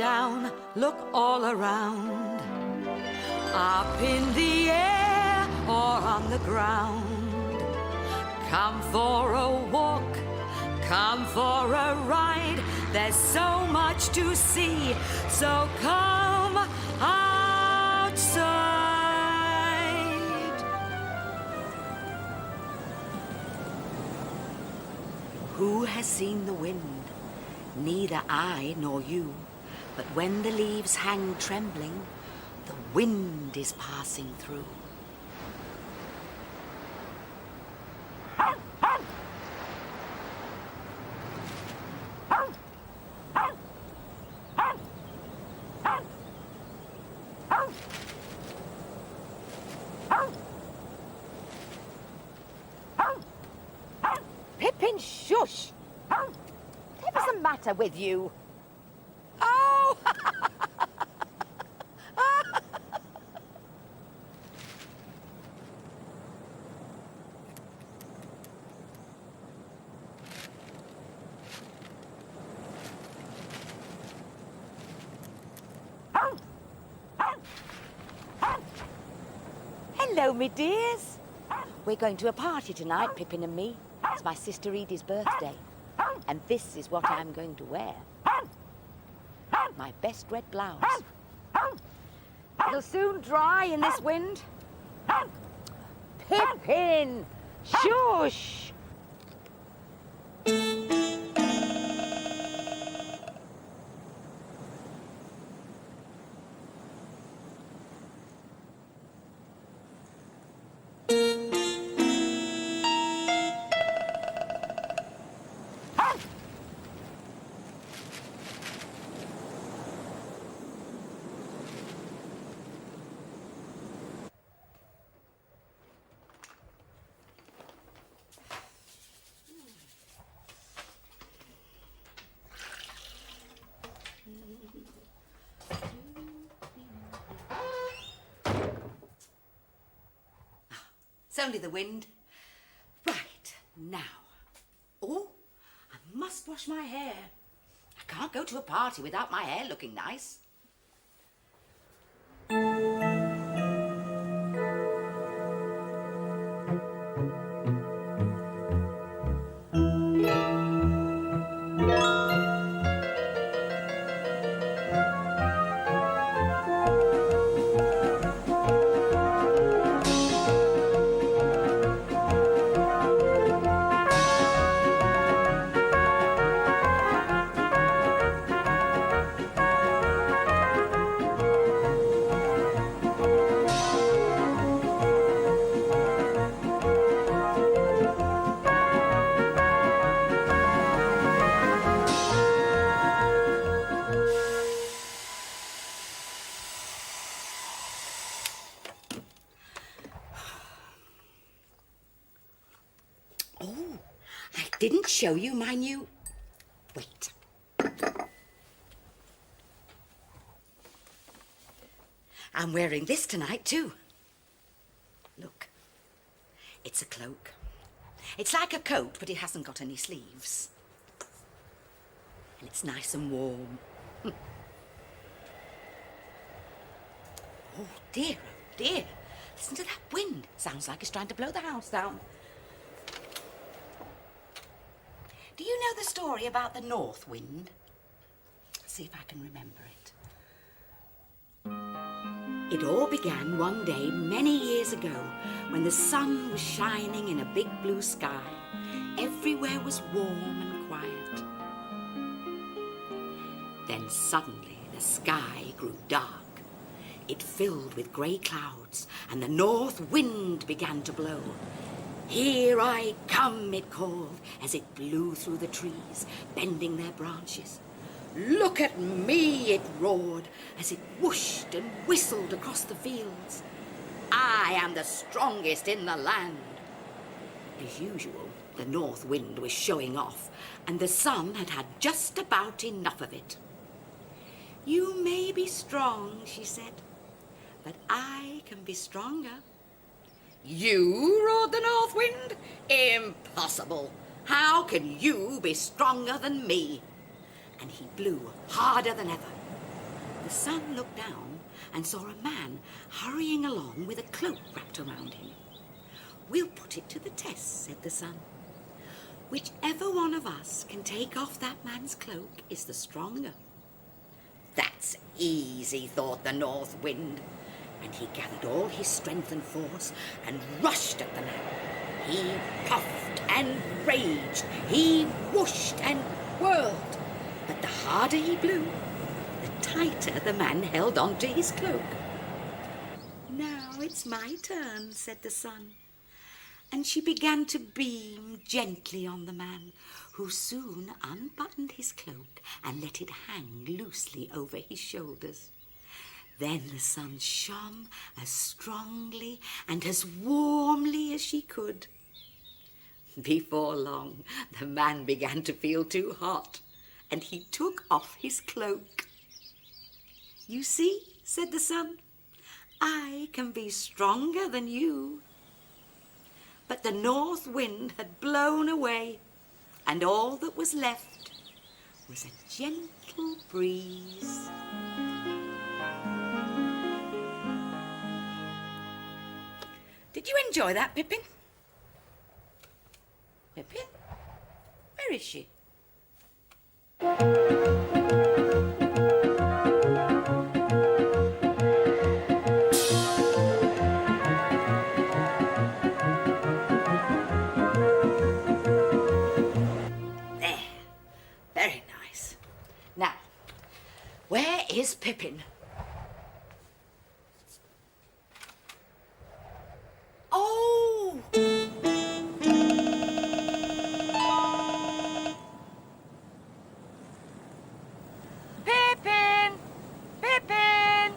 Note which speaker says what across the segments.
Speaker 1: down, look all around. Up in the air or on the ground. Come for a walk, come for a ride. There's so much to see, so come outside. Who has seen the wind? Neither I nor you. But when the leaves hang trembling, the wind is passing through.
Speaker 2: Pippin, shush! What's the matter with you?
Speaker 1: Oh!
Speaker 2: Hello, me dears. We're going to a party tonight, Pippin and me. It's my sister Edie's birthday. And this is what I'm going to wear. My best red blouse. It'll soon dry in this wind. Pippin! Shush!
Speaker 1: It's only the wind. Right, now. Oh, I must wash my hair. I can't go to a party without my hair looking nice. Didn't show you my new... Wait. I'm wearing this tonight, too. Look. It's a cloak. It's like a coat, but it hasn't got any sleeves. And it's nice and warm. Oh, dear, oh, dear. Listen to that wind. Sounds like it's trying to blow the house down. Do you know the story about the north wind? Let's see if I can remember it. It all began one day many years ago when the sun was shining in a big blue sky. Everywhere was warm and quiet. Then suddenly the sky grew dark. It filled with grey clouds and the north wind began to blow. Here I come, it called, as it blew through the trees, bending their branches. Look at me, it roared, as it whooshed and whistled across the fields. I am the strongest in the land. As usual, the north wind was showing off, and the sun had had just about enough of it. You may be strong, she said, but I can be stronger. You, roared the north wind? Impossible. How can you be stronger than me? And he blew harder than ever. The sun looked down and saw a man hurrying along with a cloak wrapped around him. "We'll put it to the test," said the sun. "Whichever one of us can take off that man's cloak is the stronger." "That's easy," thought the north wind, and he gathered all his strength and force and rushed at the man. He puffed and raged, he whooshed and whirled, but the harder he blew, the tighter the man held on to his cloak. "Now it's my turn," said the sun, and she began to beam gently on the man, who soon unbuttoned his cloak and let it hang loosely over his shoulders. Then the sun shone as strongly and as warmly as she could. Before long, the man began to feel too hot, and he took off his cloak. "You see," said the sun, "I can be stronger than you." But the north wind had blown away, and all that was left was a gentle breeze. Did you enjoy that, Pippin? Pippin? Where is she? There. Very nice. Now, where is Pippin? Oh! Pippin! Pippin!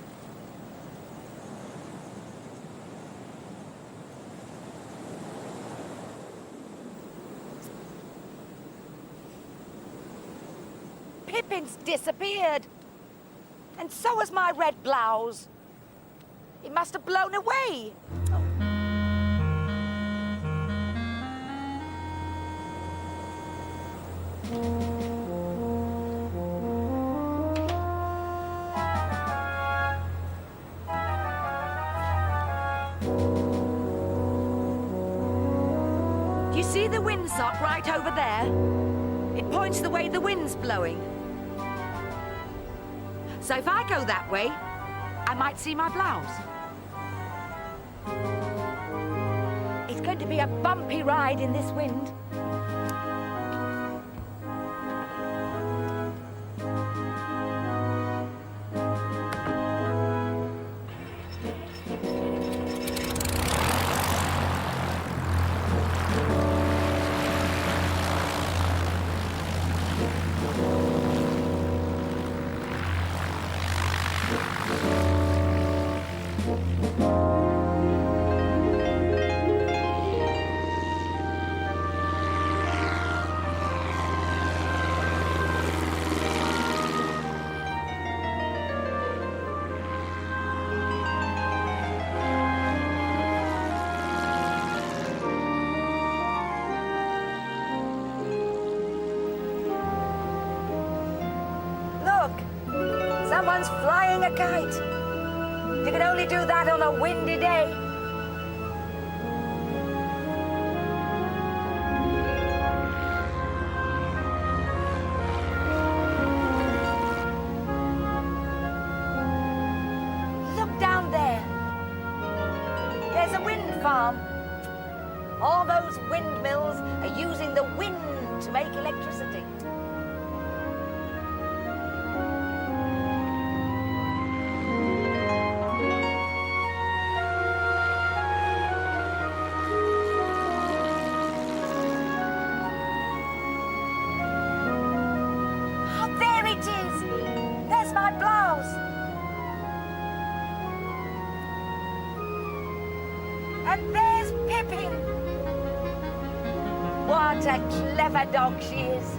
Speaker 1: Pippin's disappeared. And so has my red blouse. It must have blown away. Do you see the windsock right over there? It points the way the wind's blowing. So if I go that way, I might see my blouse. It's going to be a bumpy ride in this wind. Someone's flying a kite. You can only do that on a windy day. Look down there. There's a wind farm. All those windmills are using the wind to make electricity. And there's Pippin. What a clever dog she is.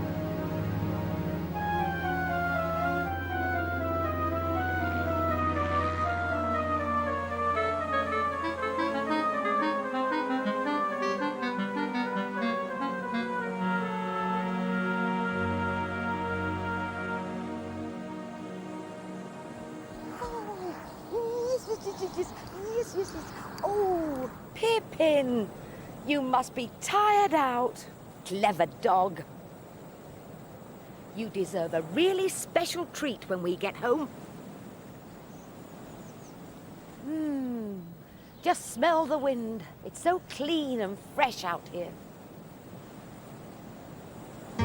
Speaker 2: Yes. Oh, Pippin, you must be tired out. Clever dog. You deserve a really special treat when we get home. Just smell the wind. It's so clean and fresh out here.
Speaker 1: You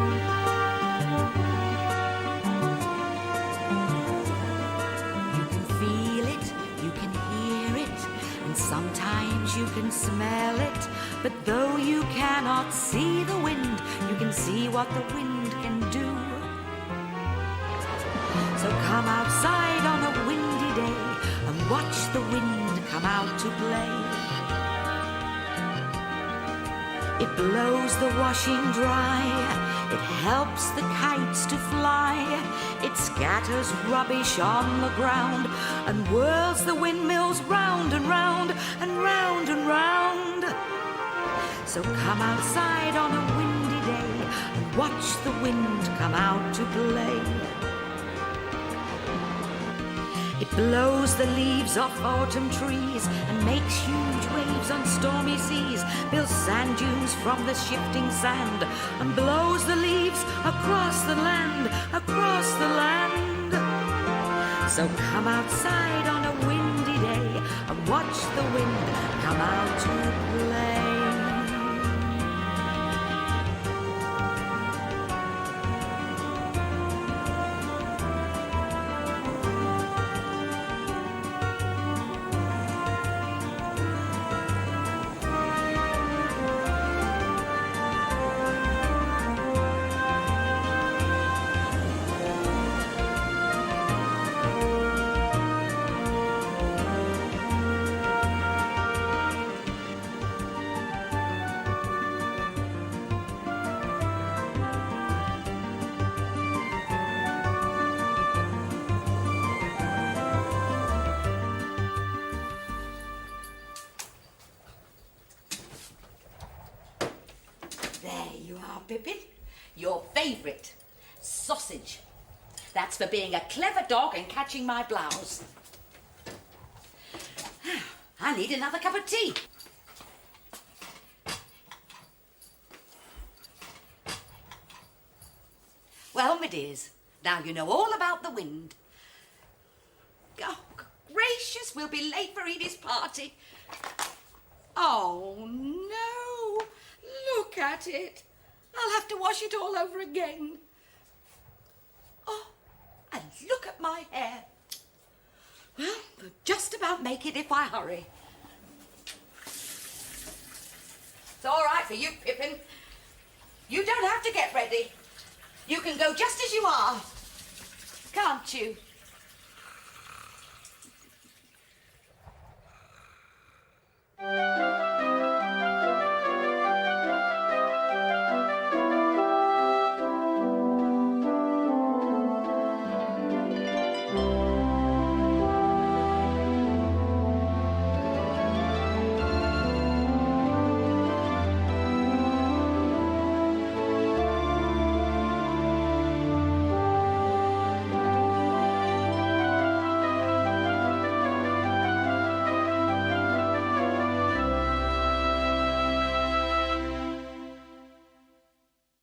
Speaker 1: can feel it, you can hear it, and sometimes you can smell it. But though you cannot see the wind, you can see what the wind can do. So come outside on a windy day and watch the wind come out to play. It blows the washing dry, it helps the kites to fly, it scatters rubbish on the ground and whirls the windmills round and round and round and round. So come outside on a windy day and watch the wind come out to play. It blows the leaves off autumn trees and makes huge waves on stormy seas, builds sand dunes from the shifting sand, and blows the leaves across the land, across the land. So come outside on a windy day and watch the wind come out to play. There you are, Pippin. Your favourite. Sausage. That's for being a clever dog and catching my blouse. I need another cup of tea. Well, my dears, now you know all about the wind. Oh, gracious, we'll be late for Edie's party. Oh, no. Look at it. I'll have to wash it all over again. Oh, and look at my hair. Well, we'll just about make it if I hurry. It's all right for you, Pippin. You don't have to get ready. You can go just as you are, can't you?